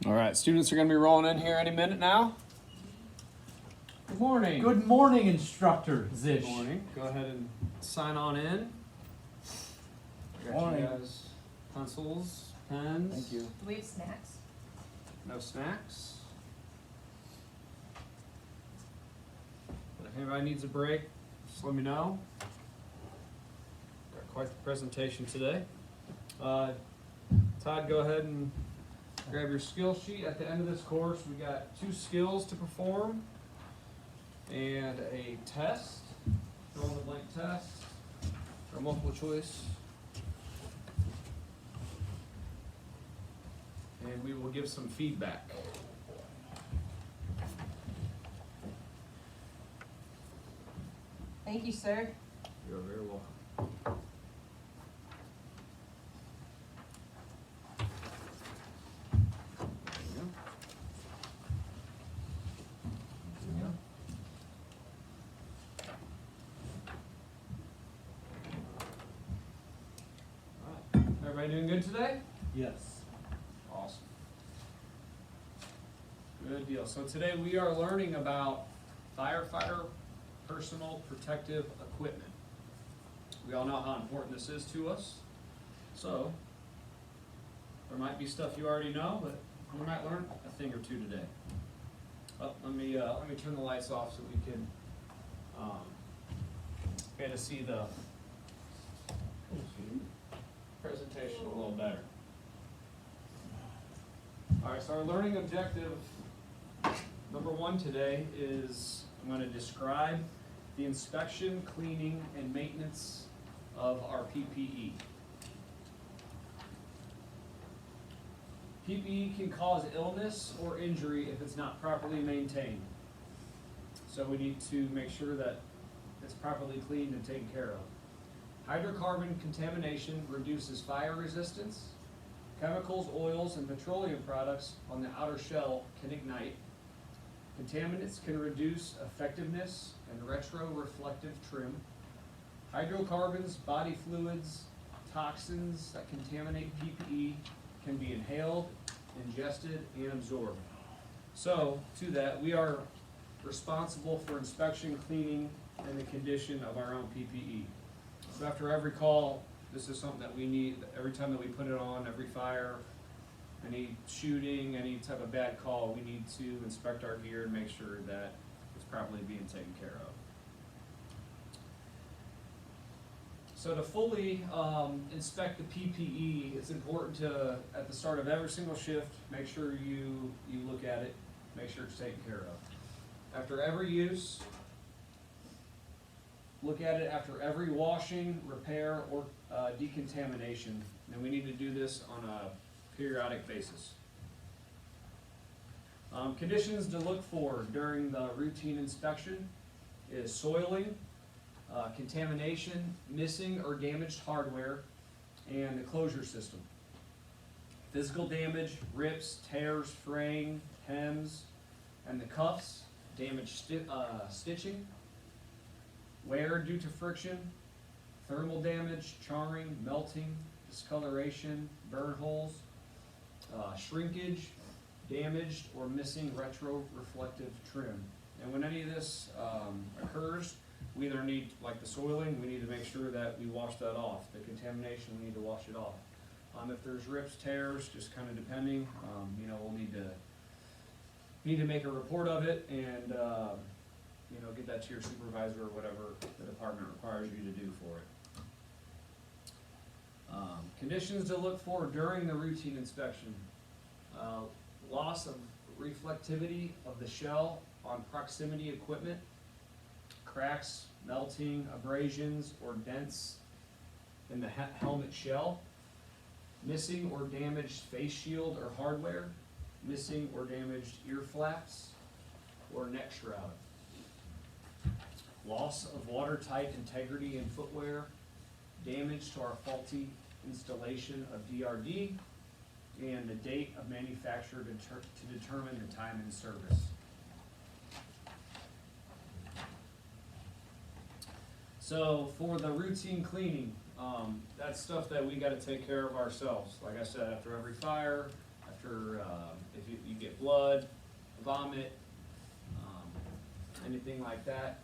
All right, students are going to be rolling in here any minute now. Good morning. Good morning, Instructor Zish. Good morning. Go ahead and sign on in. Got Morning. you guys pencils, pens. Thank you. Do we have snacks? No snacks. But if anybody needs a break, just let me know. Got quite the presentation today. Todd, go ahead and grab your skill sheet. At the end of this course, we got 2 skills to perform and a test, fill in the blank test, or multiple choice. And we will give some feedback. Thank you, sir. You're very welcome. There you go. There you go. All right. Everybody doing good today? Yes. Awesome. Good deal. So today we are learning about firefighter personal protective equipment. We all know how important this is to us. So there might be stuff you already know, but we might learn a thing or two today. Oh, let me turn the lights off so we can get to see the presentation a little better. All right, so our learning objective number 1 today is I'm going to describe the inspection, cleaning, and maintenance of our PPE. PPE can cause illness or injury if it's not properly maintained. So we need to make sure that it's properly cleaned and taken care of. Hydrocarbon contamination reduces fire resistance. Chemicals, oils, and petroleum products on the outer shell can ignite. Contaminants can reduce effectiveness and retroreflective trim. Hydrocarbons, body fluids, toxins that contaminate PPE can be inhaled, ingested, and absorbed. So, to that, we are responsible for inspection, cleaning, and the condition of our own PPE. So after every call, this is something that we need, every time that we put it on, every fire, any shooting, any type of bad call, we need to inspect our gear and make sure that it's properly being taken care of. So to fully inspect the PPE, it's important to, at the start of every single shift, make sure you look at it, make sure it's taken care of. After every use, look at it after every washing, repair, or decontamination. And we need to do this on a periodic basis. Conditions to look for during the routine inspection is soiling, contamination, missing or damaged hardware, and the closure system. Physical damage, rips, tears, fraying, hems, and the cuffs, damaged stitching, wear due to friction, thermal damage, charring, melting, discoloration, burn holes, shrinkage, damaged or missing retroreflective trim. And when any of this occurs, we either need, like the soiling, we need to make sure that we wash that off. The contamination, we need to wash it off. If there's rips, tears, just kind of depending, we'll need to make a report of it and get that to your supervisor or whatever the department requires you to do for it. Conditions to look for during the routine inspection. Loss of reflectivity of the shell on proximity equipment, cracks, melting, abrasions, or dents in the helmet shell, missing or damaged face shield or hardware, missing or damaged ear flaps, or neck shroud. Loss of watertight integrity in footwear, damage to our faulty installation of DRD, and the date of manufacture to determine the time in service. So for the routine cleaning, that's stuff that we got to take care of ourselves. Like I said, after every fire, after blood, vomit, anything like that.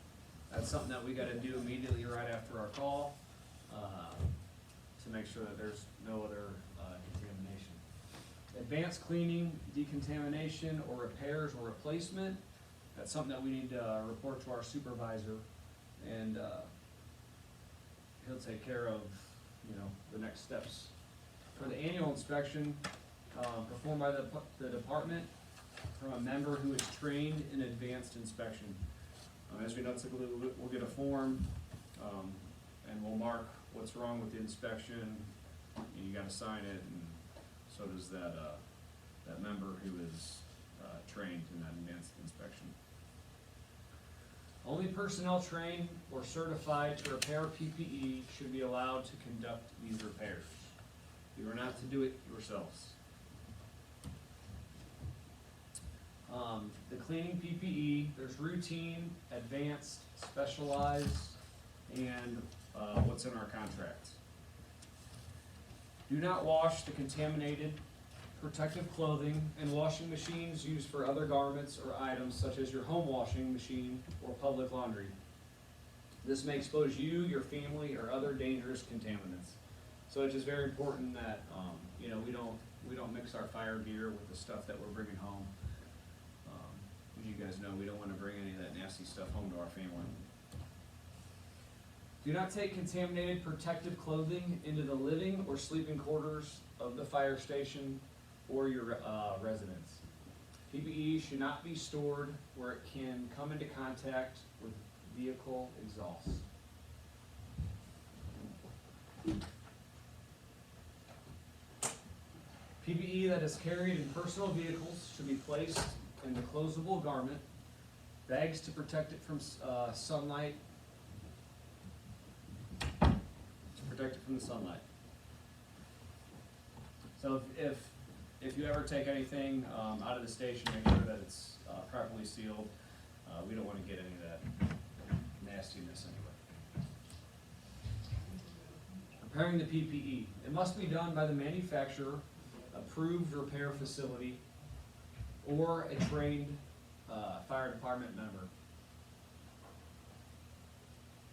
That's something that we gotta do immediately right after our call, to make sure that there's no other, contamination. Advanced cleaning, decontamination, or repairs or replacement, that's something that we need to report to our supervisor, and, he'll take care of, the next steps. For the annual inspection, performed by the department from a member who is trained in advanced inspection. As we know, typically we'll get a form, and we'll mark what's wrong with the inspection, and you gotta sign it, and so does that member who is, trained in that advanced inspection. Only personnel trained or certified to repair PPE should be allowed to conduct these repairs. You are not to do it yourselves. The cleaning PPE, there's routine, advanced, specialized, and what's in our contracts. Do not wash the contaminated protective clothing and washing machines used for other garments or items such as your home washing machine or public laundry. This may expose you, your family, or other dangerous contaminants. So it's just very important that, we don't mix our fire gear with the stuff that we're bringing home. As you guys know, we don't wanna bring any of that nasty stuff home to our family. Do not take contaminated protective clothing into the living or sleeping quarters of the fire station or your residence. PPE should not be stored where it can come into contact with vehicle exhaust. PPE that is carried in personal vehicles should be placed in the closable garment, bags to protect it from sunlight, the sunlight. So if you ever take anything out of the station, make sure that it's properly sealed. We don't want to get any of that nastiness anyway. Preparing the PPE. It must be done by the manufacturer, approved repair facility, or a trained fire department member.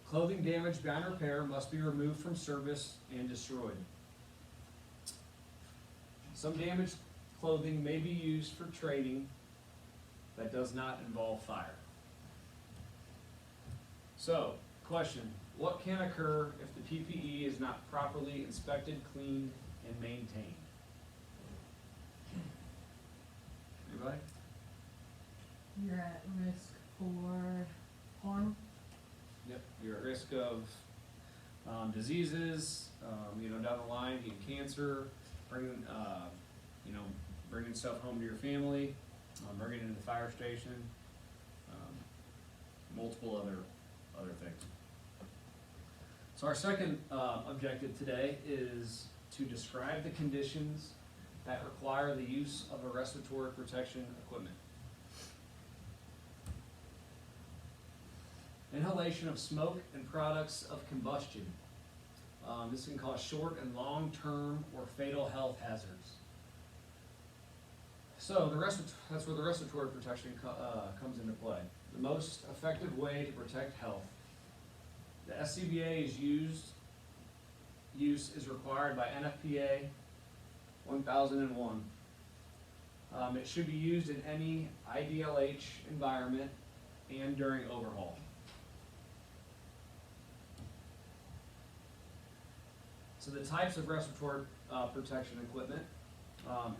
Clothing damaged beyond repair must be removed from service and destroyed. Some damaged clothing may be used for trading that does not involve fire. So, question, what can occur if the PPE is not properly inspected, cleaned, and maintained? Anybody? You're at risk for harm. Yep, you're at risk of diseases, down the line, getting cancer, bringing stuff home to your family, bringing it into the fire station, multiple other things. So our second objective today is to describe the conditions that require the use of a respiratory protection equipment. Inhalation of smoke and products of combustion. This can cause short and long-term or fatal health hazards. So that's where the respiratory protection comes into play. The most effective way to protect health. The SCBA's use is required by NFPA 1001. It should be used in any IDLH environment and during overhaul. So the types of respiratory protection equipment,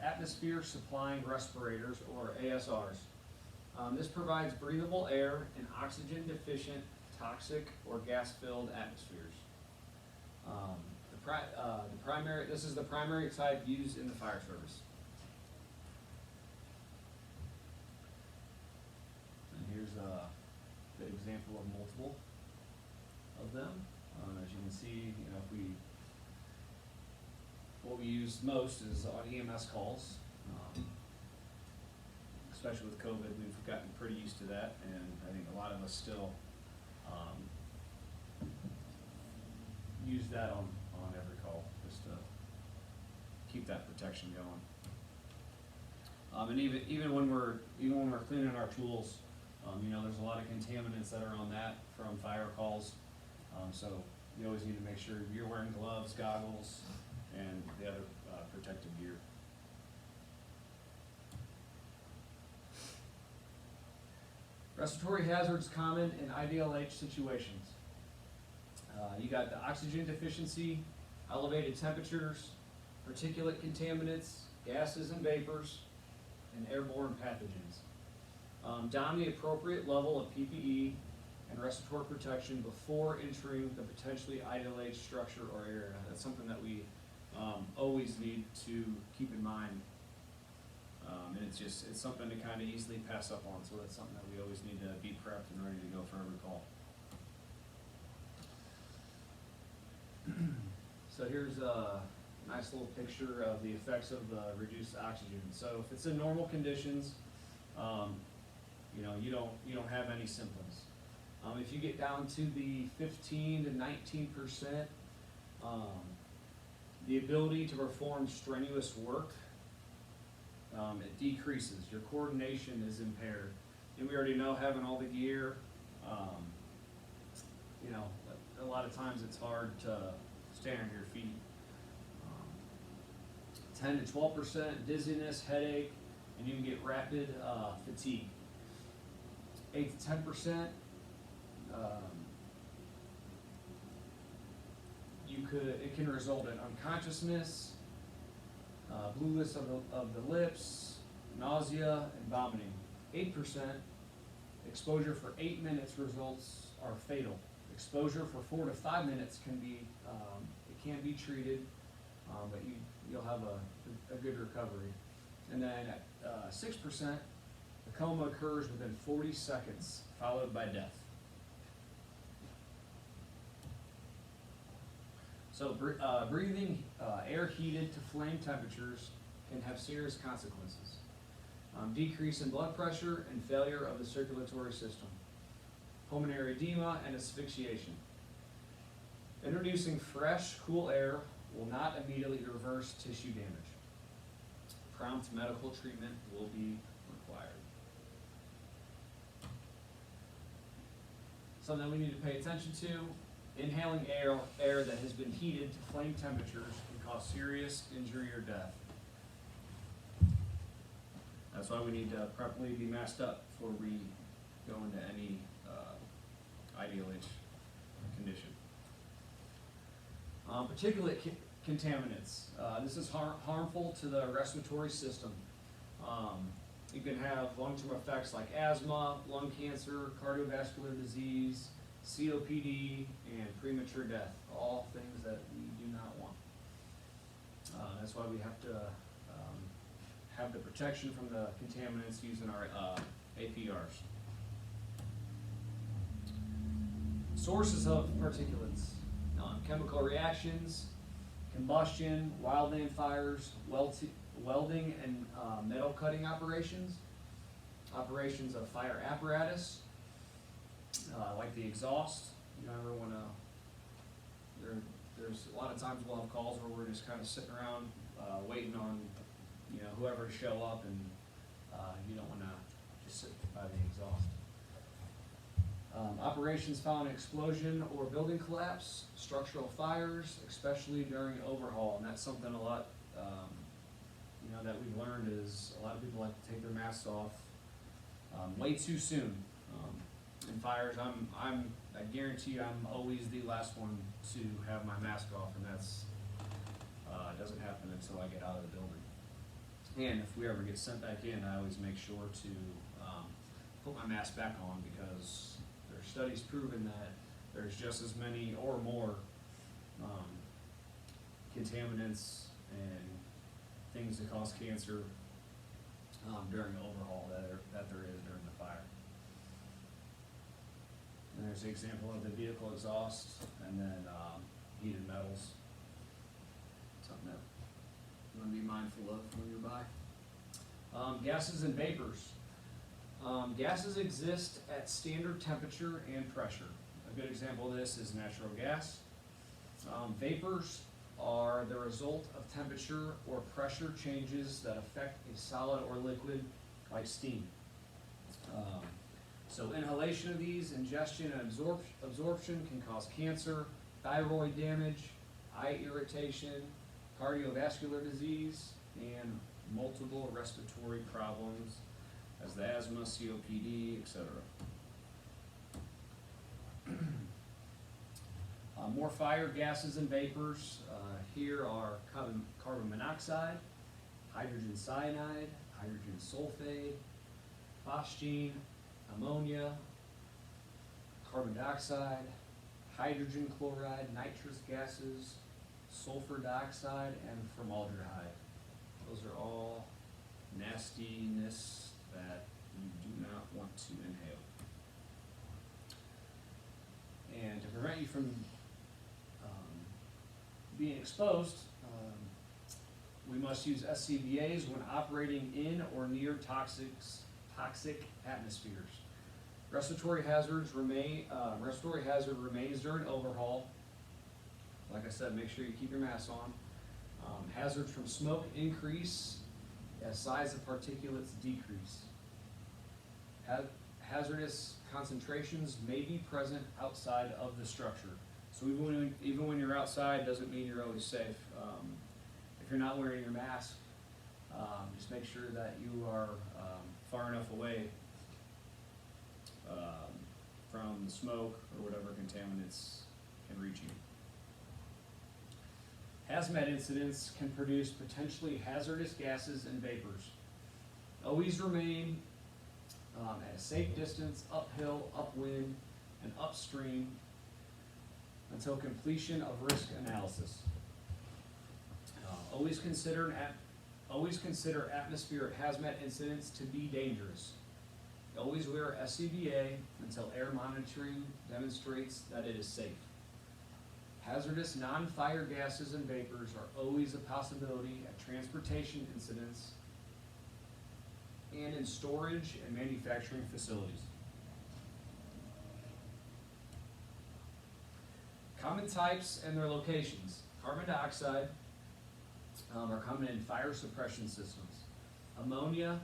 atmosphere supplying respirators or ASRs. This provides breathable air in oxygen deficient, toxic, or gas filled atmospheres. This is the primary type used in the fire service. And here's a good example of multiple of them. As you can see, what we use most is on EMS calls. Especially with COVID, we've gotten pretty used to that, and I think a lot of us still use that on every call, just to keep that protection going. And even when we're cleaning our tools, you know, there's a lot of contaminants that are on that from fire calls. So you always need to make sure you're wearing gloves, goggles, and the other protective gear. Respiratory hazards common in IDLH situations. You got the oxygen deficiency, elevated temperatures, particulate contaminants, gases and vapors, and airborne pathogens. Don the appropriate level of PPE and respiratory protection before entering the potentially IDLH structure or area. That's something that we always need to keep in mind. And it's something to kind of easily pass up on, so that's something that we always need to be prepped and ready to go for every call. So here's a nice little picture of the effects of the reduced oxygen. So if it's in normal conditions, you know, you don't have any symptoms. If you get down to the 15 to 19%, the ability to perform strenuous work, it decreases. Your coordination is impaired. And we already know having all the gear, you know, a lot of times it's hard to stay on your feet. 10 to 12% dizziness, headache, and you can get rapid fatigue. 8 to 10%, it can result in unconsciousness, blueness of the lips, nausea, and vomiting. 8%, exposure for 8 minutes results are fatal. Exposure for 4 to 5 minutes can be, it can be treated, but you'll have a good recovery. And then at 6%, the coma occurs within 40 seconds, followed by death. So breathing air heated to flame temperatures can have serious consequences. Decrease in blood pressure and failure of the circulatory system. Pulmonary edema and asphyxiation. Introducing fresh, cool air will not immediately reverse tissue damage. Prompt medical treatment will be required. Something we need to pay attention to: inhaling air that has been heated to flame temperatures can cause serious injury or death. That's why we need to properly be masked up before we go into any IDLH condition. Particulate contaminants. This is harmful to the respiratory system. You can have long-term effects like asthma, lung cancer, cardiovascular disease, COPD, and premature death. All things that we do not want. That's why we have to have the protection from the contaminants using our APRs. Sources of particulates: chemical reactions, combustion, wildland fires, welding and metal cutting operations, operations of fire apparatus, like the exhaust. You don't ever want to, there's a lot of times we'll have calls where we're just kind of sitting around waiting on, you know, whoever to show up, and you don't want to just sit by the exhaust. Operations following explosion or building collapse, structural fires, especially during overhaul, and that's something a lot, you know, that we've learned is a lot of people like to take their masks off way too soon. In fires, I guarantee you I'm always the last one to have my mask off, and that's doesn't happen until I get out of the building. And if we ever get sent back in, I always make sure to put my mask back on, because there's studies proving that there's just as many or more contaminants and things that cause cancer during the overhaul that there is during the fire. And there's an example of the vehicle exhaust, and then heated metals. Something that you want to be mindful of when you're by. Gases and vapors. Gases exist at standard temperature and pressure. A good example of this is natural gas. Vapors are the result of temperature or pressure changes that affect a solid or liquid like steam. So inhalation of these, ingestion and absorption can cause cancer, thyroid damage, eye irritation, cardiovascular disease, and multiple respiratory problems as the asthma, COPD, etc. More fire gases and vapors. Here are carbon monoxide, hydrogen cyanide, hydrogen sulfide, phosgene, ammonia, carbon dioxide, hydrogen chloride, nitrous gases, sulfur dioxide, and formaldehyde. Those are all nastiness that you do not want to inhale. And to prevent you from being exposed, we must use SCBAs when operating in or near toxic atmospheres. Respiratory hazard remains during overhaul. Like I said, make sure you keep your mask on. Hazards from smoke increase as size of particulates decrease. Hazardous concentrations may be present outside of the structure. So even when you're outside, doesn't mean you're always safe. If you're not wearing your mask, just make sure that you are far enough away from the smoke or whatever contaminants can reach you. Hazmat incidents can produce potentially hazardous gases and vapors. Always remain at a safe distance uphill, upwind, and upstream until completion of risk analysis. Always consider atmospheric hazmat incidents to be dangerous. Always wear SCBA until air monitoring demonstrates that it is safe. Hazardous non-fire gases and vapors are always a possibility at transportation incidents and in storage and manufacturing facilities. Common types and their locations. Carbon dioxide are common in fire suppression systems. Ammonia,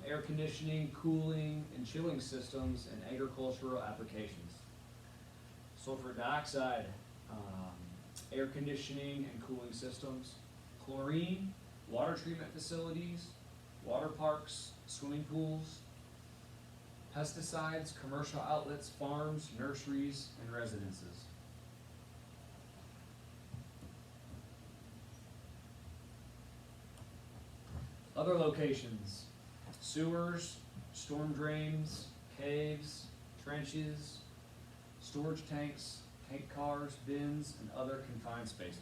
air conditioning, cooling, and chilling systems and agricultural applications. Sulfur dioxide, air conditioning and cooling systems. Chlorine, water treatment facilities, water parks, swimming pools. Pesticides, commercial outlets, farms, nurseries, and residences. Other locations: sewers, storm drains, caves, trenches, storage tanks, tank cars, bins, and other confined spaces.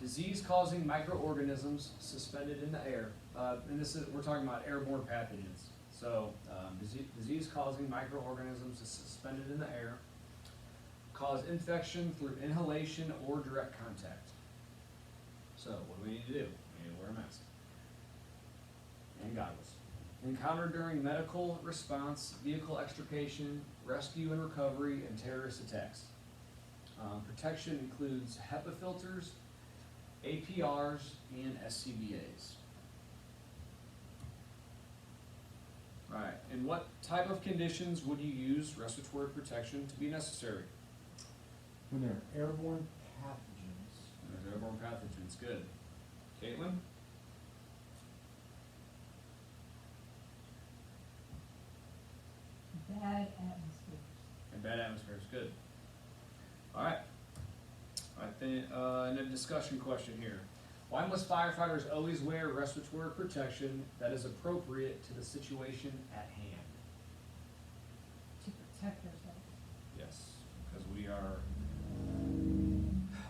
Disease-causing microorganisms suspended in the air. We're talking about airborne pathogens. So, disease-causing microorganisms suspended in the air cause infection through inhalation or direct contact. So, what do we need to do? We need to wear a mask and goggles. Encountered during medical response, vehicle extrication, rescue and recovery, and terrorist attacks. Protection includes HEPA filters, APRs, and SCBAs. Alright, in what type of conditions would you use respiratory protection to be necessary? When they're airborne pathogens. There's airborne pathogens, good. Caitlin? Bad atmospheres. And bad atmospheres, good. Alright. And a discussion question here. Why must firefighters always wear respiratory protection that is appropriate to the situation at hand? To protect ourselves. Yes, because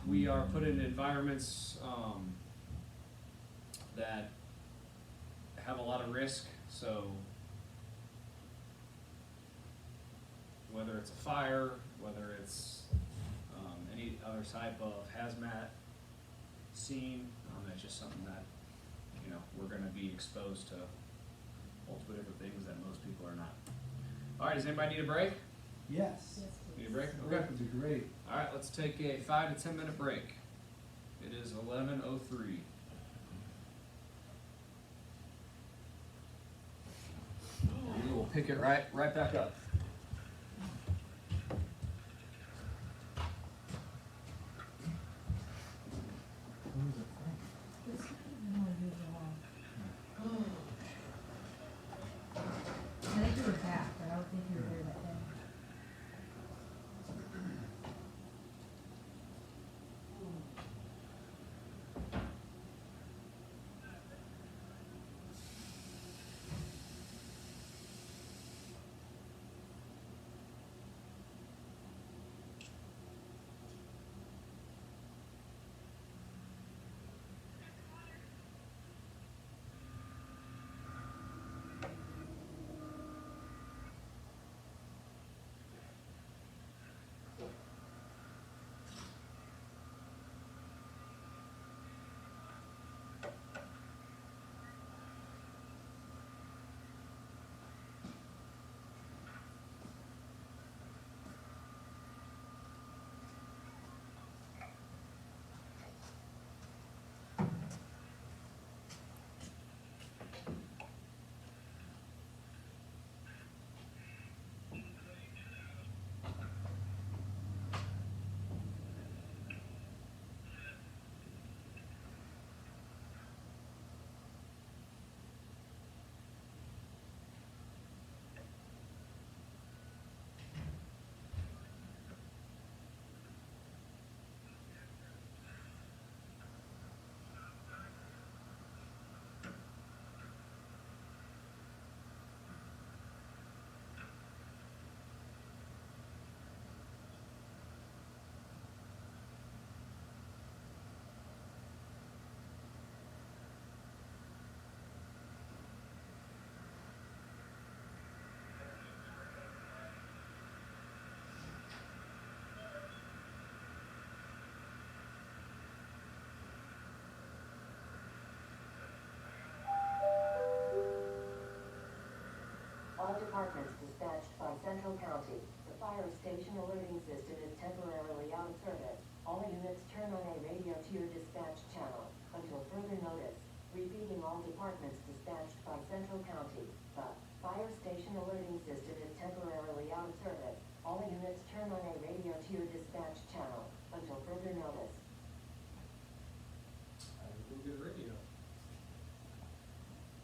we are put in environments that have a lot of risk. So whether it's a fire, whether it's any other type of hazmat scene, that's just something that we're going to be exposed to multiple different things that most people are not. All right, does anybody need a break? Yes. Yes, please. Need a break? That Okay. would be great. All right, let's take a 5 to 10 minute break. It is 11:03. We will pick it right back up. Who is it from? This is more usual. I think you were back, but I don't think you were there that day. All departments dispatched by Central County. The fire station alerting system is temporarily out of service. All units turn on a radio to your dispatch channel until further notice. Repeating, all departments dispatched by Central County. The fire station alerting system is temporarily out of service. All units turn on a radio to your dispatch channel until further notice. I will go get a radio.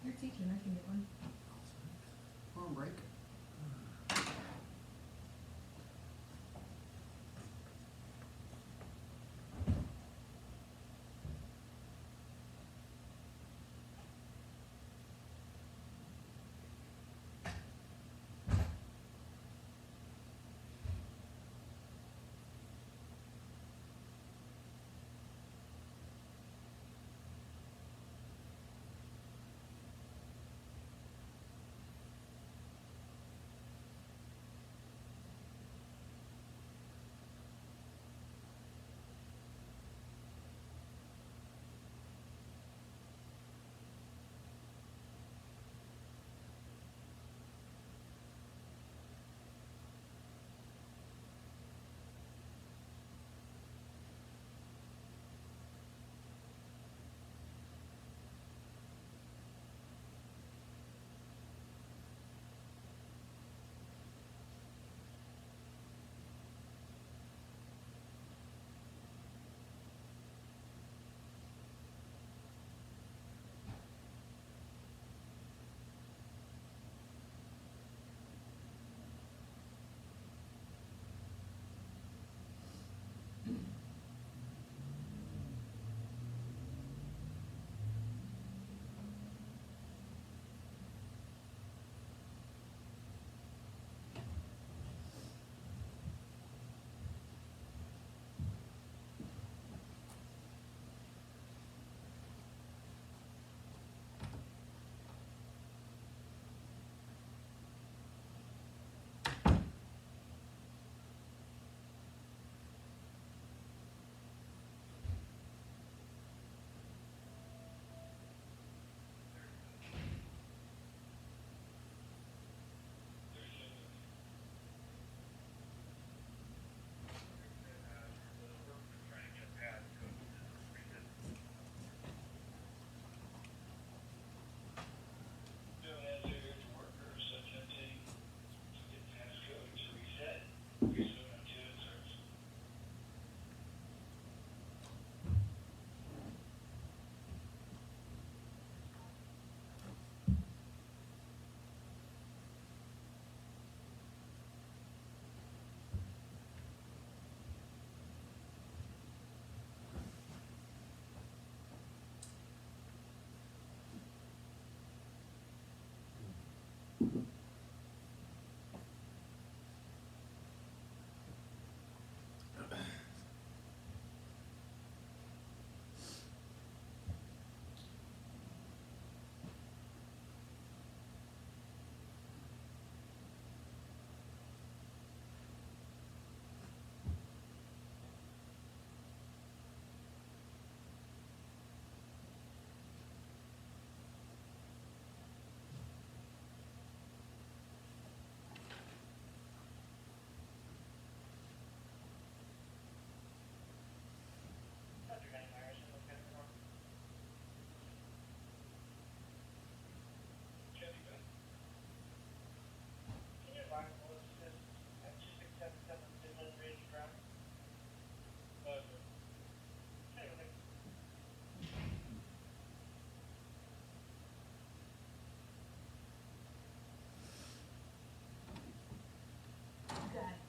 You're teaching, I can get one. We're on break.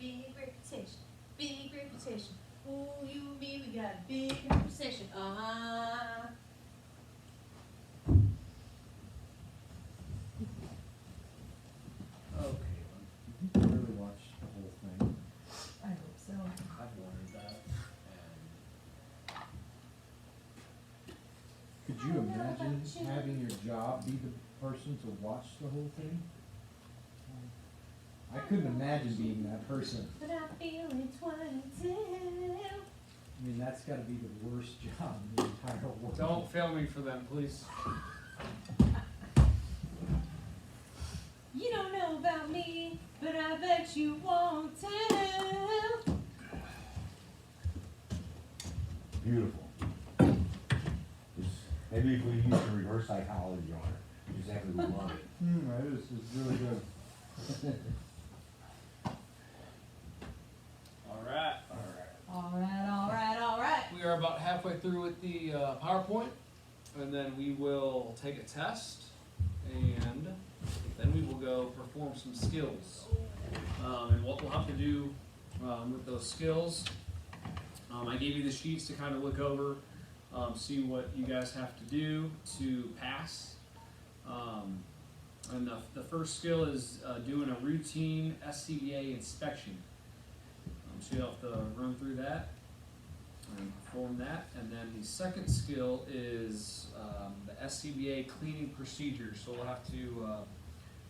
big reputation. Big reputation. Ooh, you and me, we got a big reputation. Uh-huh. Okay, Did you really watch the whole thing? I hope so. I've wondered that. Could you imagine having your job be the person to watch the whole thing? I couldn't imagine being that person. But I'm feeling 22. I mean, that's gotta be the worst job in the entire world. Don't fail me for them, please. You don't know about me, but I bet you want to. Beautiful. Maybe if we use some reverse psychology on it, exactly we want it. That is really good. All right. We are about halfway through with the PowerPoint, and then we will take a test, and then we will go perform some skills. And what we'll have to do with those skills, I gave you the sheets to kind of look over, see what you guys have to do to pass. And the first skill is doing a routine SCBA inspection. So you'll have to run through that and perform that. And then the second skill is the SCBA cleaning procedure. So we'll have to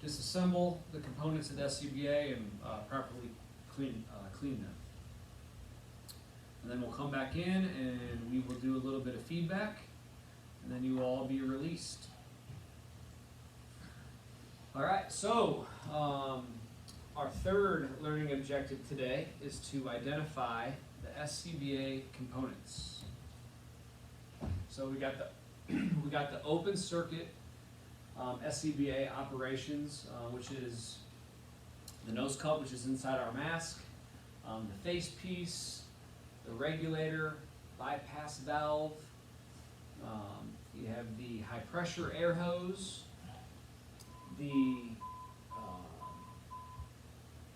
disassemble the components of the SCBA and properly clean them. And then we'll come back in and we will do a little bit of feedback, and then you will all be released. All right, so our third learning objective today is to identify the SCBA components. So we got the open circuit SCBA operations, which is the nose cup, which is inside our mask, the face piece, the regulator, bypass valve. You have the high pressure air hose, the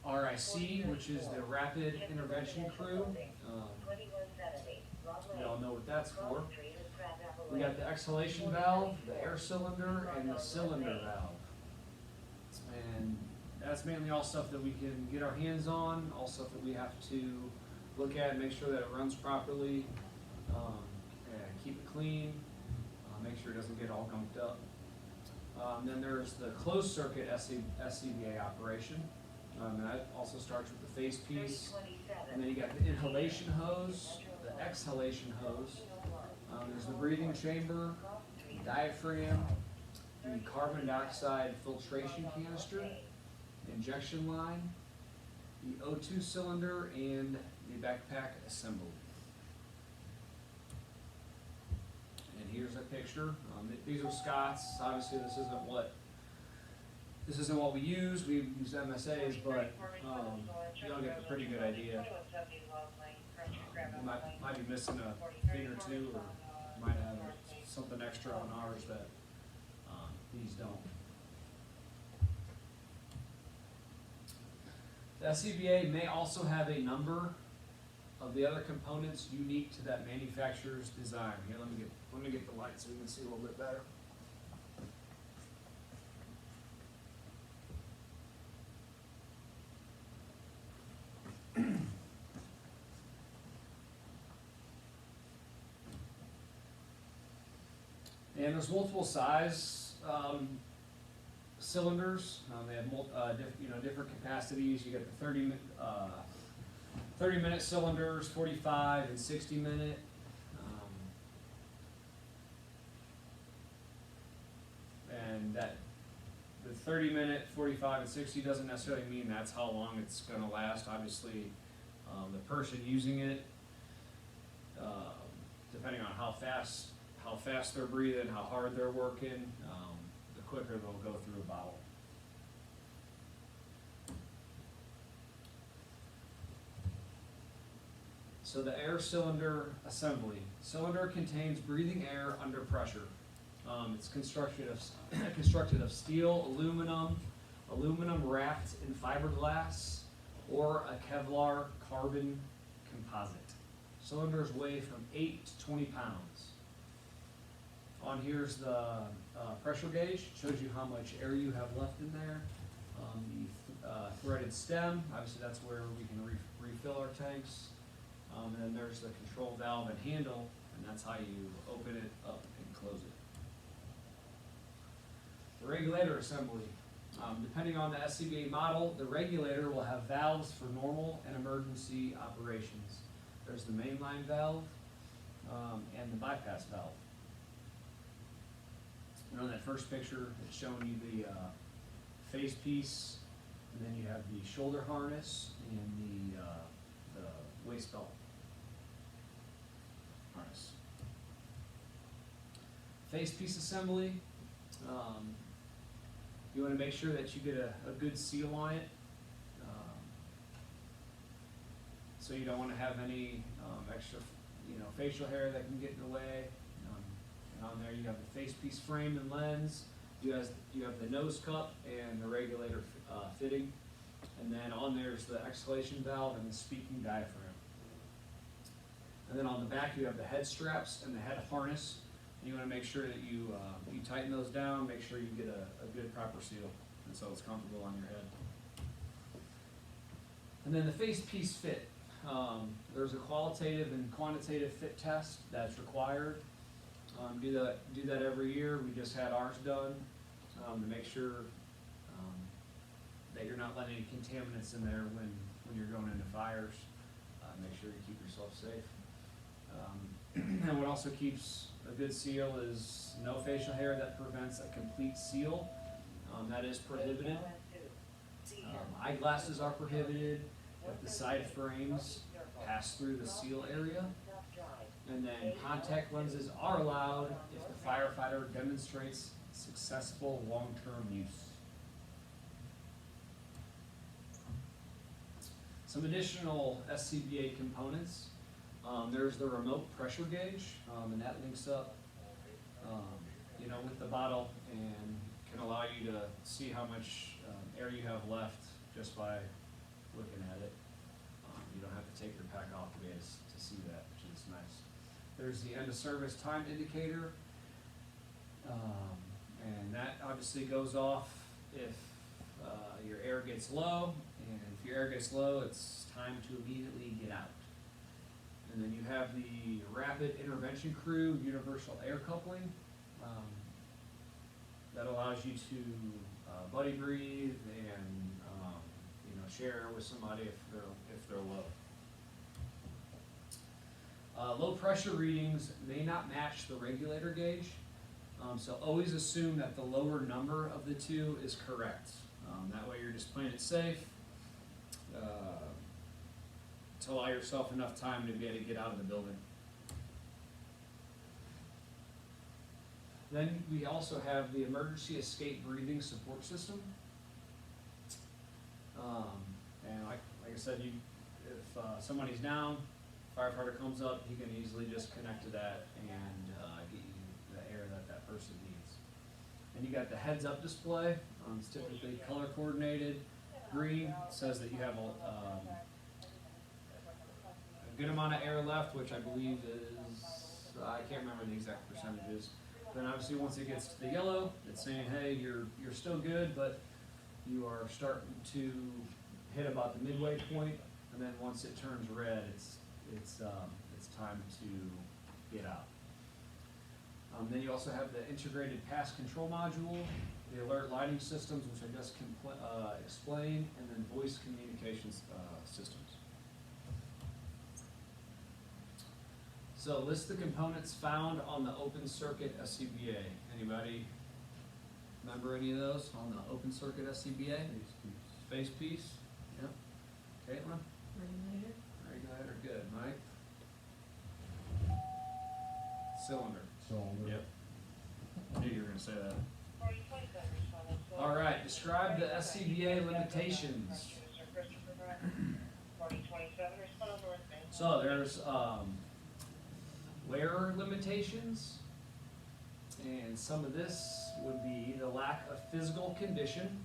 RIC, which is the rapid intervention crew. We all know what that's for. We got the exhalation valve, the air cylinder, and the cylinder valve. And that's mainly all stuff that we can get our hands on, all stuff that we have to look at and make sure that it runs properly, and keep it clean, make sure it doesn't get all gunked up. Then there's the closed circuit SCBA operation. And that also starts with the face piece. And then you got the inhalation hose, the exhalation hose. There's the breathing chamber, the diaphragm, the carbon dioxide filtration canister, the injection line, the O2 cylinder, and the backpack assembly. And here's a picture. These are Scott's. Obviously, this isn't what we use. We use MSAs, but you'll get a pretty good idea. Might be missing a thing or two, or might have something extra on ours that these don't. The SCBA may also have a number of the other components unique to that manufacturer's design. Here, let me get the light so we can see a little bit better. And there's multiple size cylinders. They have different capacities. You got the 30-minute cylinders, 45 and 60-minute. And that the 30-minute, 45 and 60 doesn't necessarily mean that's how long it's going to last. Obviously, the person using it, depending on how fast they're breathing, how hard they're working, the quicker they'll go through a bottle. So the air cylinder assembly. Cylinder contains breathing air under pressure. It's constructed of steel, aluminum wrapped in fiberglass, or a Kevlar carbon composite. Cylinders weigh from 8 to 20 pounds. On here's the pressure gauge, shows you how much air you have left in there. The threaded stem, obviously that's where we can refill our tanks. And then there's the control valve and handle, and that's how you open it up and close it. The regulator assembly. Depending on the SCBA model, the regulator will have valves for normal and emergency operations. There's the mainline valve and the bypass valve. And on that first picture, it's showing you the face piece, and then you have the shoulder harness and the waist belt harness. Face piece assembly. You want to make sure that you get a good seal on it. So you don't want to have any extra, facial hair that can get in the way. And on there you have the face piece frame and lens. You have the nose cup and the regulator fitting. And then on there's the exhalation valve and the speaking diaphragm. And then on the back you have the head straps and the head harness. And you want to make sure that you tighten those down, make sure you get a good proper seal, and so it's comfortable on your head. And then the face piece fit. There's a qualitative and quantitative fit test that's required. Do that every year. We just had ours done to make sure that you're not letting any contaminants in there when you're going into fires. Make sure you keep yourself safe. And what also keeps a good seal is no facial hair that prevents a complete seal. That is prohibited. Eyeglasses are prohibited if the side frames pass through the seal area. And then contact lenses are allowed if the firefighter demonstrates successful long-term use. Some additional SCBA components. There's the remote pressure gauge, and that links up, with the bottle and can allow you to see how much air you have left just by looking at it. You don't have to take your pack off to be able to see that, which is nice. There's the end of service time indicator, and that obviously goes off if your air gets low, and if your air gets low, it's time to immediately get out. And then you have the rapid intervention crew universal air coupling. That allows you to buddy breathe and share with somebody if they're low. Low pressure readings may not match the regulator gauge, so always assume that the lower number of the two is correct. That way you're just playing it safe to allow yourself enough time to be able to get out of the building. Then we also have the emergency escape breathing support system. And like I said, if somebody's down, firefighter comes up, he can easily just connect to that and get you the air that person needs. And you got the heads-up display. It's typically color coordinated. Green says that you have a good amount of air left, which I believe is, I can't remember the exact percentages. Then obviously once it gets to the yellow, it's saying, hey, you're still good, but you are starting to hit about the midway point, and then once it turns red, it's time to get out. Then you also have the integrated pass control module, the alert lighting systems, which I just explained, and then voice communications systems. So list the components found on the open circuit SCBA. Anybody remember any of those on the open circuit SCBA? Face piece. Yep. Caitlin? Regulator. Regulator, good. Mike? Cylinder. Cylinder. Yep. I knew you were gonna say that. All right, describe the SCBA limitations. So there's wearer limitations, and some of this would be the lack of physical condition,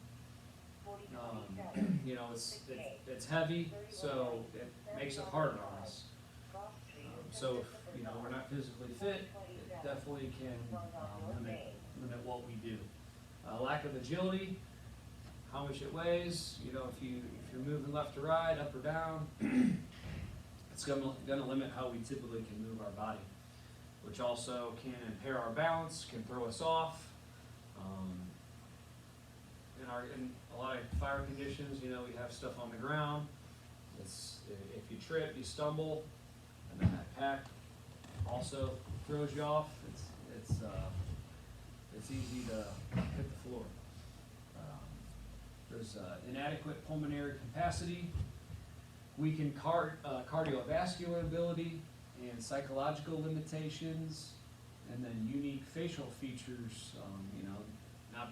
You know, it's heavy, so it makes it harder on us. So if, you know, we're not physically fit, it definitely can limit what we do. Lack of agility, how much it weighs, you know, if you're moving left to right, up or down, it's gonna limit how we typically can move our body, which also can impair our balance, can throw us off. In a lot of fire conditions, you know, we have stuff on the ground. If you trip, you stumble, and then that pack also throws you off. It's easy to hit the floor. There's inadequate pulmonary capacity, weakened cardiovascular ability, and psychological limitations, and then unique facial features. You know, not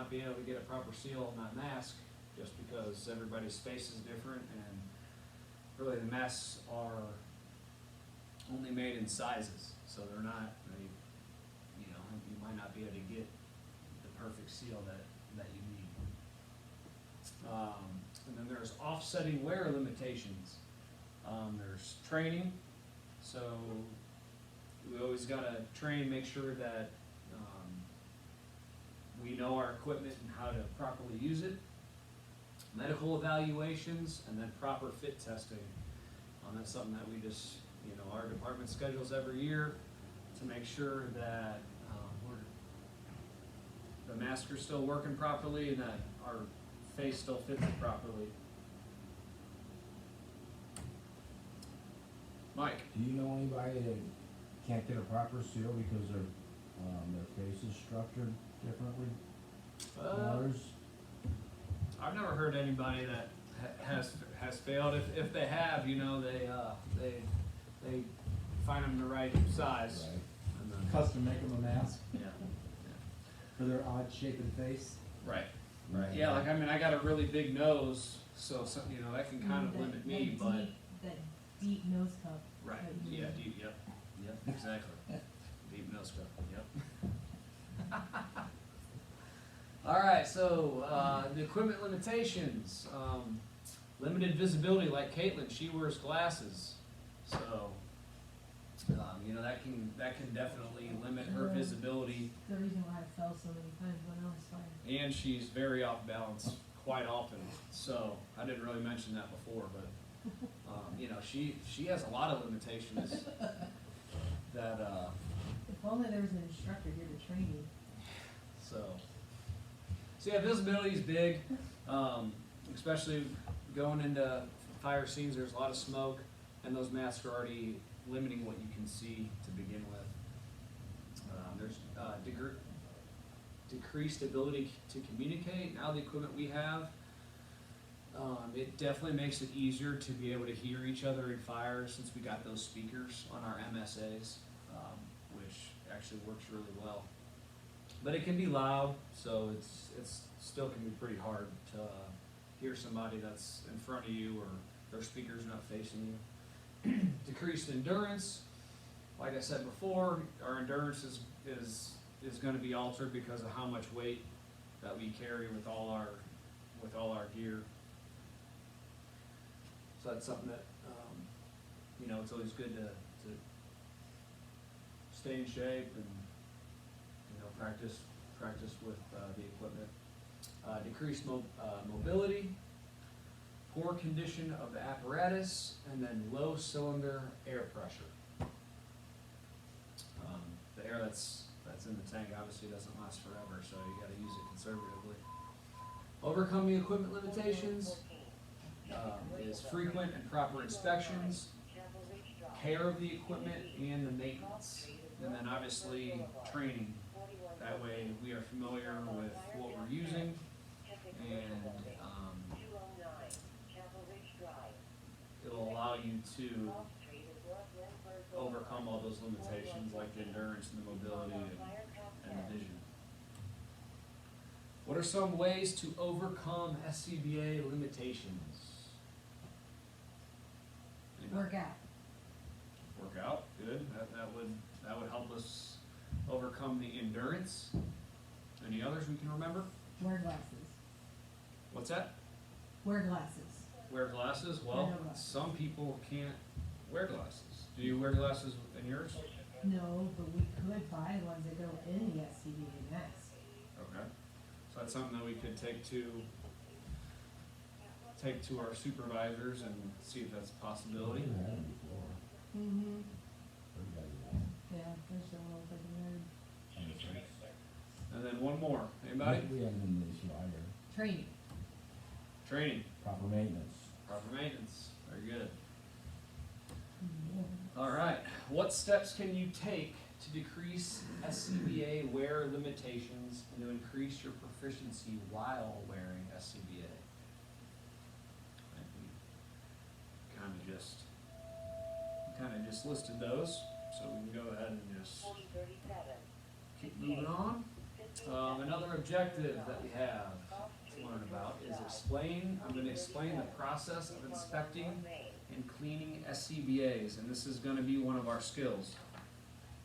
being able to get a proper seal on that mask just because everybody's face is different, and really the masks are only made in sizes, so you might not be able to get the perfect seal that you need. And then there's offsetting wear limitations. There's training, so we always gotta train, make sure that we know our equipment and how to properly use it. Medical evaluations, and then proper fit testing. That's something that we just, you know, our department schedules every year to make sure that the masks are still working properly and that our face still fits it properly. Mike? Do you know anybody that can't get a proper seal because their face is structured differently than others? I've never heard anybody that has failed. If they have, you know, they find them the right size. Right. And then, Custom make them a mask yeah. for their odd shape and face. Right. Right. Yeah, like I got a really big nose, so you know that can kind of That- limit me, that but deep- That deep nose cup. right. that you Yeah, need. deep. Yep. Exactly. Deep nose cup. Yep. All right. So the equipment limitations. Limited visibility, like Caitlin, she wears glasses, so you know that can definitely limit her Yeah. visibility. The reason why I fell so many times when I was fired. And she's very off balance quite often. So I didn't really mention that before, but you know, she has a lot of limitations that If only there was an instructor here to train you. so yeah, visibility is big, especially going into fire scenes. There's a lot of smoke, and those masks are already limiting what you can see to begin with. There's decreased ability to communicate. Now the equipment we have, it definitely makes it easier to be able to hear each other in fire since we got those speakers on our MSAs, which actually works really well. But it can be loud, so it's still can be pretty hard to hear somebody that's in front of you or their speaker's not facing you. Decreased endurance. Like I said before, our endurance is going to be altered because of how much weight that we carry with all our gear. So that's something that you know, it's always good to stay in shape and, you know, practice with the equipment. Decreased mobility, poor condition of the apparatus, and then low cylinder air pressure. The air that's in the tank obviously doesn't last forever, so you got to use it conservatively. Overcoming equipment limitations is frequent and proper inspections, care of the equipment, and the maintenance, and then obviously training. That way we are familiar with what we're using, and it'll allow you to overcome all those limitations like the endurance and the mobility and the vision. What are some ways to overcome SCBA limitations? Work out. Work out, good. That would help us overcome the endurance. Any others we can remember? Wear glasses. What's that? Wear glasses. Wear glasses? Wear Well, no glasses. some people can't wear glasses. Do you wear glasses in yours? No, but we could buy ones that go in the SCBA mask. Okay. So that's something that we could take to our supervisors and see if that's a possibility. We've had them before. Mm-hmm. Pretty good. Yeah, I just don't know if I can wear And then one more. Anybody? We have them this year, training. Training. proper maintenance. Proper maintenance. Very good. Yeah. All right. What steps can you take to decrease SCBA wear limitations and to increase your proficiency while wearing SCBA? I think we kind of just listed those, so we can go ahead and just keep moving on. Another objective that we have to learn about is I'm going to explain the process of inspecting and cleaning SCBAs, and this is going to be one of our skills.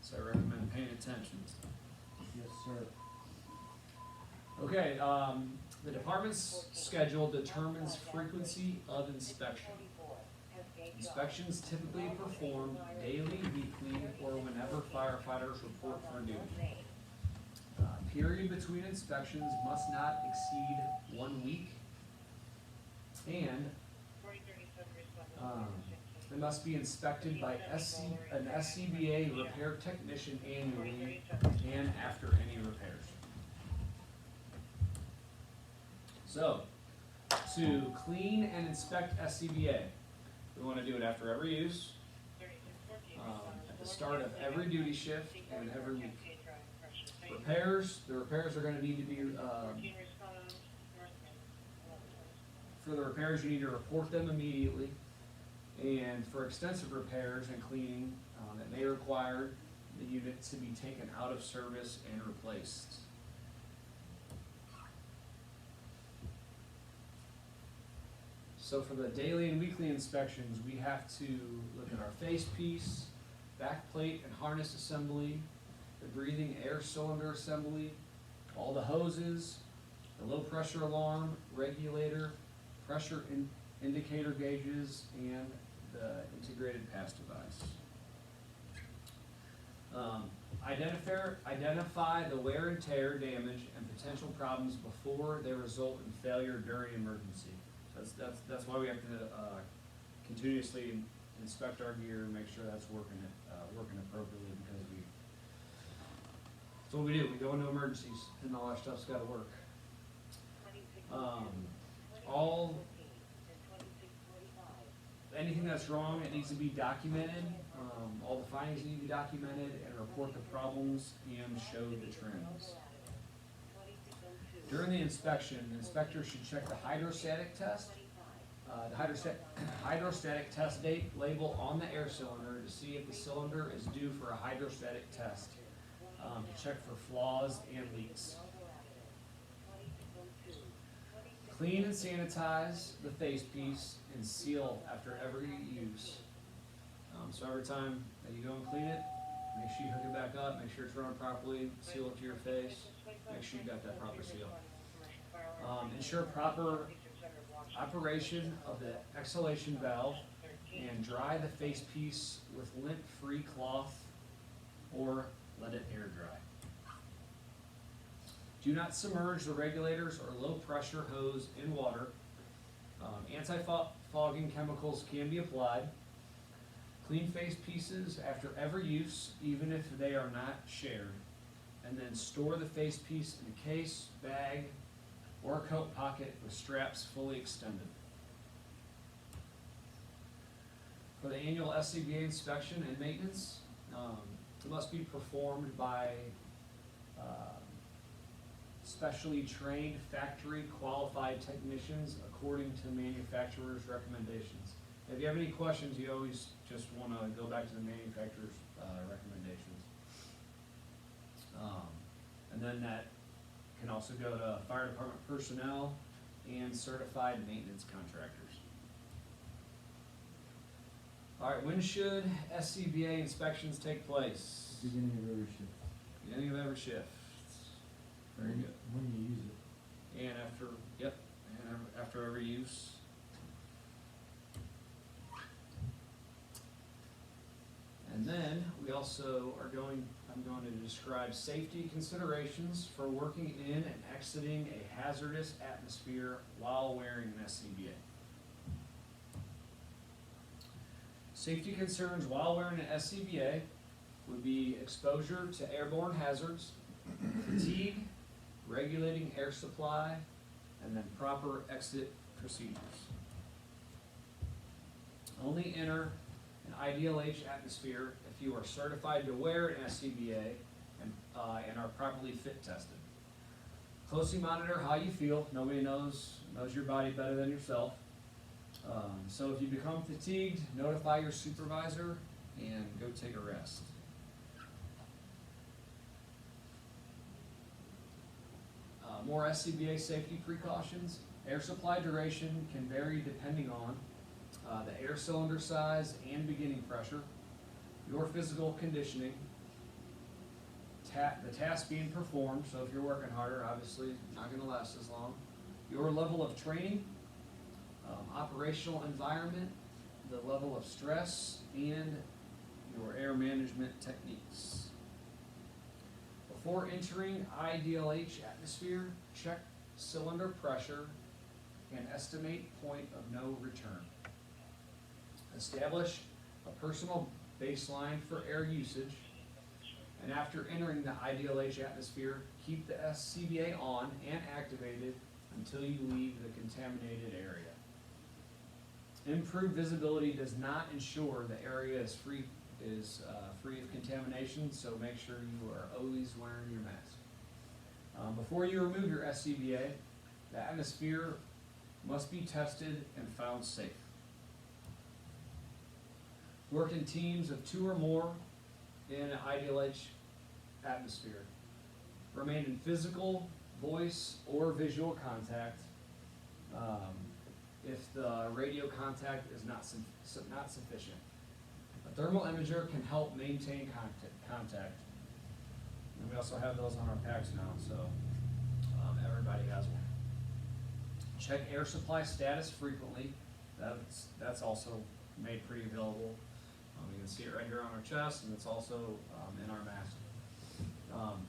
So I recommend paying attention. Yes, sir. Okay, the department's schedule determines frequency of inspection. Inspections typically performed daily, weekly, or whenever firefighters report for duty. Period between inspections must not exceed 1 week, and they must be inspected by an SCBA repair technician annually and after any repairs. So, to clean and inspect SCBA, we want to do it after every use, at the start of every duty shift, and every week. The repairs are going to need to be, for the repairs, you need to report them immediately. And for extensive repairs and cleaning, it may require the unit to be taken out of service and replaced. So for the daily and weekly inspections, we have to look at our face piece, back plate and harness assembly, the breathing air cylinder assembly, all the hoses, the low pressure alarm, regulator, pressure indicator gauges, and the integrated pass device. Identify the wear and tear, damage, and potential problems before they result in failure during emergency. That's why we have to continuously inspect our gear, make sure that's working appropriately, because that's what we do. We go into emergencies, and all our stuff's got to work. Anything that's wrong, it needs to be documented. All the findings need to be documented, and report the problems and show the trends. During the inspection, the inspector should check the hydrostatic test, hydrostatic test date label on the air cylinder to see if the cylinder is due for a hydrostatic test. To check for flaws and leaks. Clean and sanitize the face piece and seal after every use. So every time that you go and clean it, make sure you hook it back up, make sure it's running properly, seal it to your face, make sure you got that proper seal. Ensure proper operation of the exhalation valve, and dry the face piece with lint-free cloth or let it air dry. Do not submerge the regulators or low pressure hose in water. Anti-fogging chemicals can be applied. Clean face pieces after every use, even if they are not shared. And then store the face piece in a case, bag, or coat pocket with straps fully extended. For the annual SCBA inspection and maintenance, it must be performed by specially trained factory qualified technicians according to the manufacturer's recommendations. If you have any questions, you always just want to go back to the manufacturer's recommendations. And then that can also go to fire department personnel and certified maintenance contractors. All right, when should SCBA inspections take place? Beginning of every shift. Beginning of every shift. Very good. When you use it. And after every use. And then we also I'm going to describe safety considerations for working in and exiting a hazardous atmosphere while wearing an SCBA. Safety concerns while wearing an SCBA would be exposure to airborne hazards, fatigue, regulating air supply, and then proper exit procedures. Only enter an IDLH atmosphere if you are certified to wear an SCBA and are properly fit tested. Closely monitor how you feel. Nobody knows your body better than yourself. So if you become fatigued, notify your supervisor and go take a rest. More SCBA safety precautions. Air supply duration can vary depending on the air cylinder size and beginning pressure, your physical conditioning, the task being performed, so if you're working harder, obviously it's not going to last as long, your level of training, operational environment, the level of stress, and your air management techniques. Before entering IDLH atmosphere, check cylinder pressure and estimate point of no return. Establish a personal baseline for air usage, and after entering the IDLH atmosphere, keep the SCBA on and activated until you leave the contaminated area. Improved visibility does not ensure the area is free of contamination, so make sure you are always wearing your mask. Before you remove your SCBA, the atmosphere must be tested and found safe. Work in teams of 2 or more in an IDLH atmosphere. Remain in physical, voice, or visual contact if the radio contact is not sufficient. A thermal imager can help maintain contact. And we also have those on our packs now, so everybody has one. Check air supply status frequently. That's also made pretty available. You can see it right here on our chest, and it's also in our mask.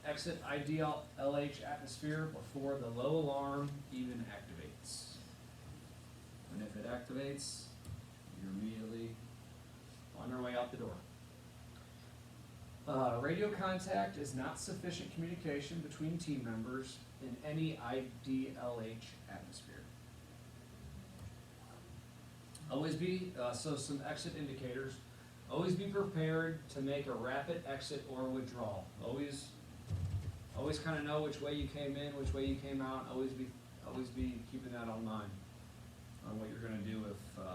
Exit IDLH atmosphere before the low alarm even activates. And if it activates, you're immediately on your way out the door. Radio contact is not sufficient communication between team members in any IDLH atmosphere. Always be, so some exit indicators. Always be prepared to make a rapid exit or withdrawal. Always kind of know which way you came in, which way you came out. Always be keeping that on mind on what you're going to do if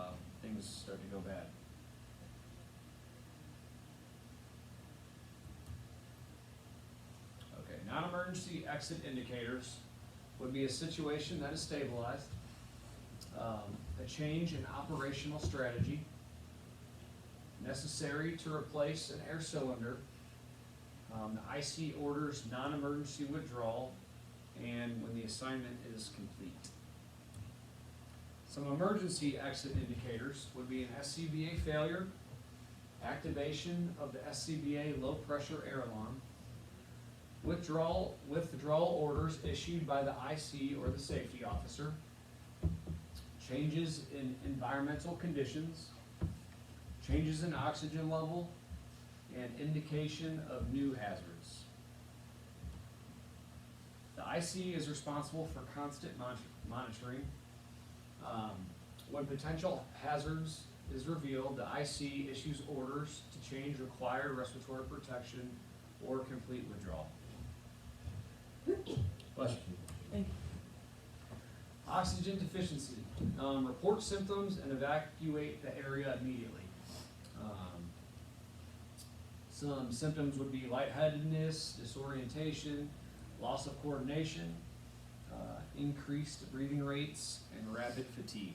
things start to go bad. Okay, non-emergency exit indicators would be a situation that is stabilized, a change in operational strategy, necessary to replace an air cylinder, the IC orders non-emergency withdrawal, and when the assignment is complete. Some emergency exit indicators would be an SCBA failure, activation of the SCBA low pressure air alarm, withdrawal orders issued by the IC or the safety officer, changes in environmental conditions, changes in oxygen level, and indication of new hazards. The IC is responsible for constant monitoring. When potential hazards is revealed, the IC issues orders to change required respiratory protection or complete withdrawal. Bless you. Thank you. Oxygen deficiency. Report symptoms and evacuate the area immediately. Some symptoms would be lightheadedness, disorientation, loss of coordination, increased breathing rates, and rapid fatigue.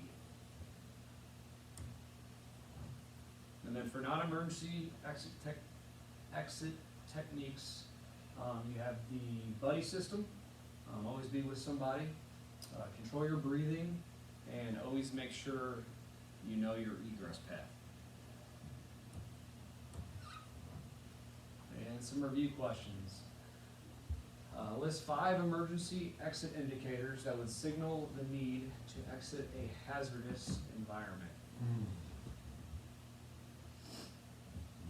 And then for non-emergency exit techniques, you have the buddy system. Always be with somebody. control your breathing, and always make sure you know your egress path. And some review questions. List 5 emergency exit indicators that would signal the need to exit a hazardous environment.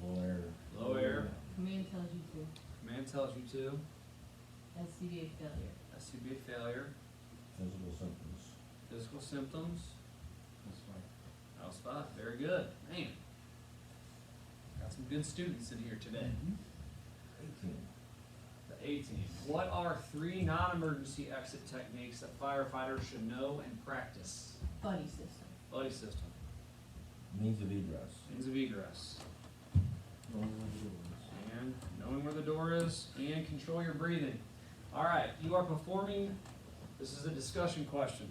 Low air. Low air, Command tells you to. command tells you to, SCBA failure. SCBA failure, Physical symptoms. physical symptoms, That's right. house spot, very good, man. Got some good students in here today. 18. The 18. What are 3 non-emergency exit techniques that firefighters should know and practice? Buddy system. Buddy system, Means of egress. means of egress, Knowing what it is. and knowing where the door is, and control your breathing. All right, you are performing, this is a discussion question.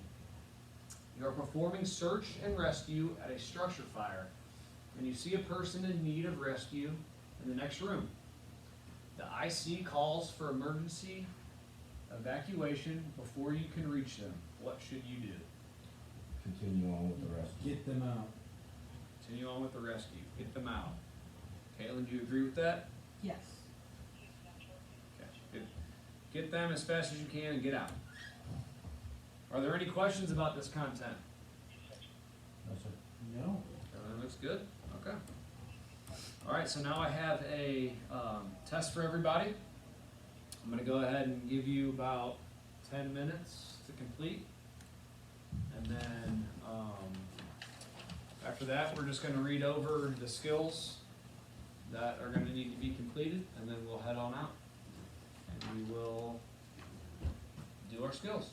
You are performing search and rescue at a structure fire, and you see a person in need of rescue in the next room. The IC calls for emergency evacuation before you can reach them. What should you do? Continue on with the rest. Get them out. Continue on with the rescue. Get them out. Caitlin, do you agree with that? Yes. Okay. Get them as fast as you can and get out. Are there any questions about this content? No, sir. No. Everything looks good? Okay. All right, so now I have a test for everybody. I'm gonna go ahead and give you about 10 minutes to complete. And then, after that, we're just gonna read over the skills that are gonna need to be completed, and then we'll head on out. And we will do our skills.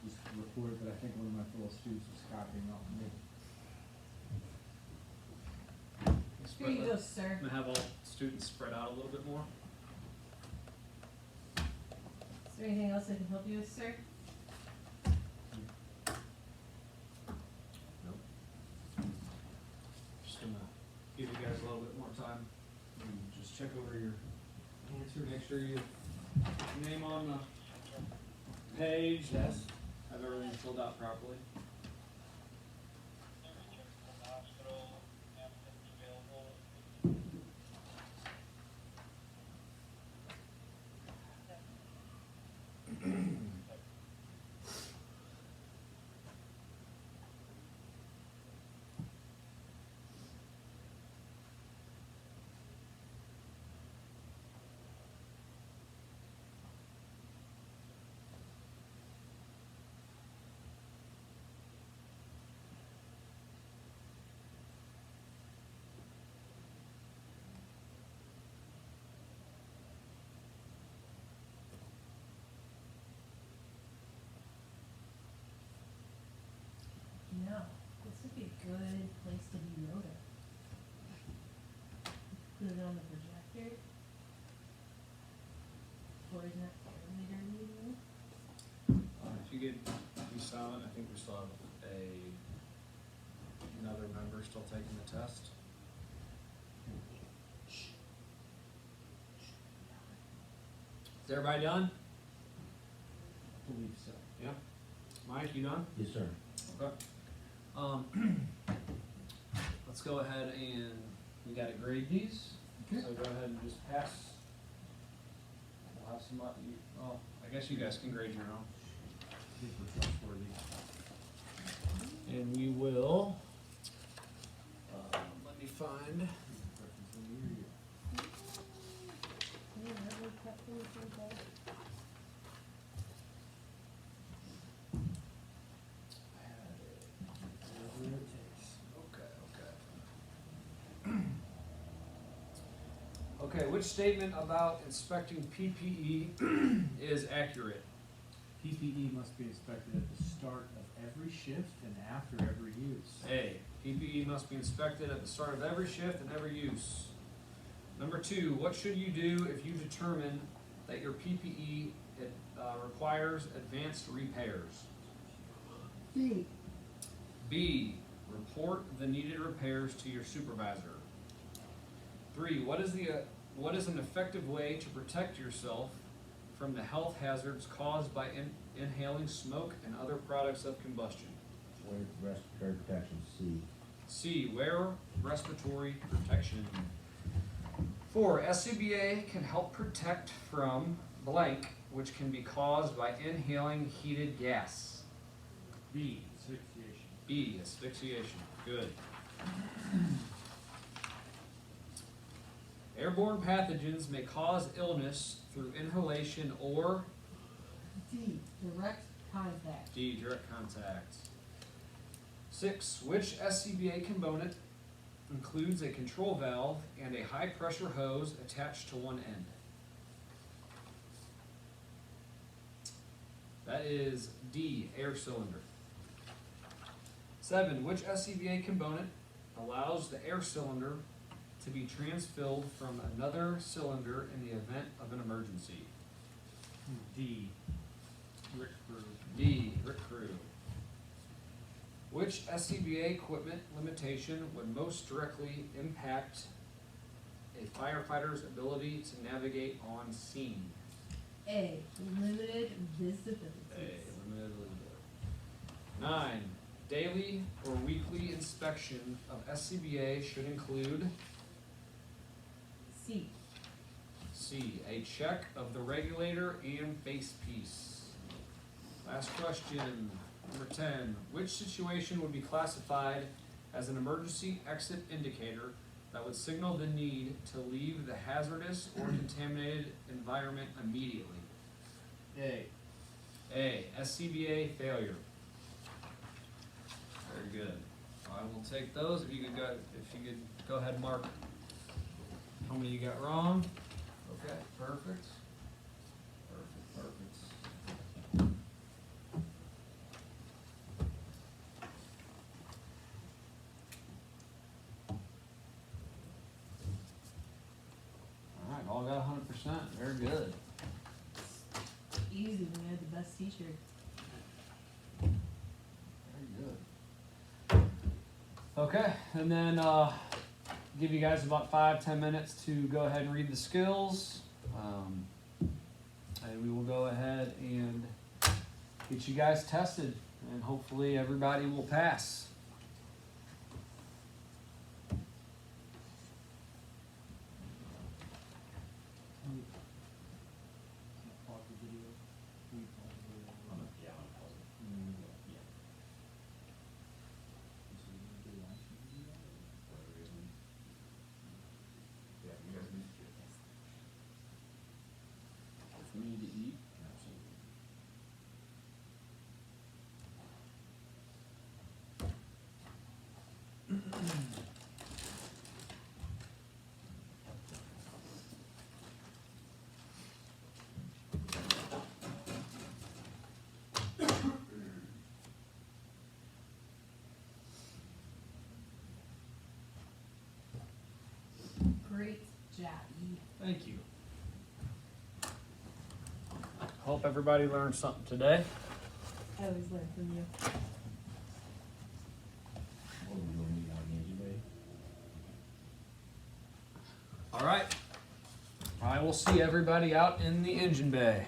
This report that I think one of my fellow students was copying off me. Here you go, sir. I'm gonna have all students spread out a little bit more. Is there anything else I can help you with, sir? Just gonna give you guys a little bit more time. And just check over your answer, make sure you put your name on the page. Yes. Have everything filled out properly. No. This would be a good place to be Yoda. Put it on the projector. Or isn't that later meeting? If you get be silent, I think we still have another member still taking the test. Is everybody done? I believe so. Yeah. Mike, you done? Yes, sir. Okay. Let's go ahead and, we gotta grade these, Okay. so go ahead and just pass. We'll have somebody, I guess you guys can grade your own. I think we're trustworthy. And we will, let me find, Yeah, that would cut through something. Okay, which statement about inspecting PPE is accurate? PPE must be inspected at the start of every shift and after every use. A, PPE must be inspected at the start of every shift and every use. Number 2, what should you do if you determine that your PPE requires advanced repairs? B. B, report the needed repairs to your supervisor. 3, what is an effective way to protect yourself from the health hazards caused by inhaling smoke and other products of combustion? Wear respiratory protection, C. C, wear respiratory protection. 4, SCBA can help protect from blank, which can be caused by inhaling heated gas. B, asphyxiation. B, asphyxiation. Good. Airborne pathogens may cause illness through inhalation or D. Direct contact. D, direct contact. 6, which SCBA component includes a control valve and a high pressure hose attached to one end? That is D, air cylinder. 7, which SCBA component allows the air cylinder to be transfilled from another cylinder in the event of an emergency? D, Rick Crew. D, Rick Crew. Which SCBA equipment limitation would most directly impact a firefighter's ability to navigate on scene? A. Limited visibility. A, limited visibility. 9, daily or weekly inspection of SCBA should include C. C, a check of the regulator and face piece. Last question, number 10. Which situation would be classified as an emergency exit indicator that would signal the need to leave the hazardous or contaminated environment immediately? A, A, SCBA failure. Very good. I will take those. If you could go ahead and mark how many you got wrong. Okay, perfect. Perfect. All right, all got 100%. Very good. Easy, we had the best teacher. Very good. Okay, and then give you guys about 5-10 minutes to go ahead and read the skills. And we will go ahead and get you guys tested, and hopefully everybody will pass. pause the video. We pause the video. Yeah, I'm gonna pause it. Yeah. So you wanna do that? Yeah, you guys need to. If we need to eat. Absolutely. Great job. Thank you. Hope everybody learned something today. I always learn from you. What are we gonna meet on the engine bay? All right. I will see everybody out in the engine bay.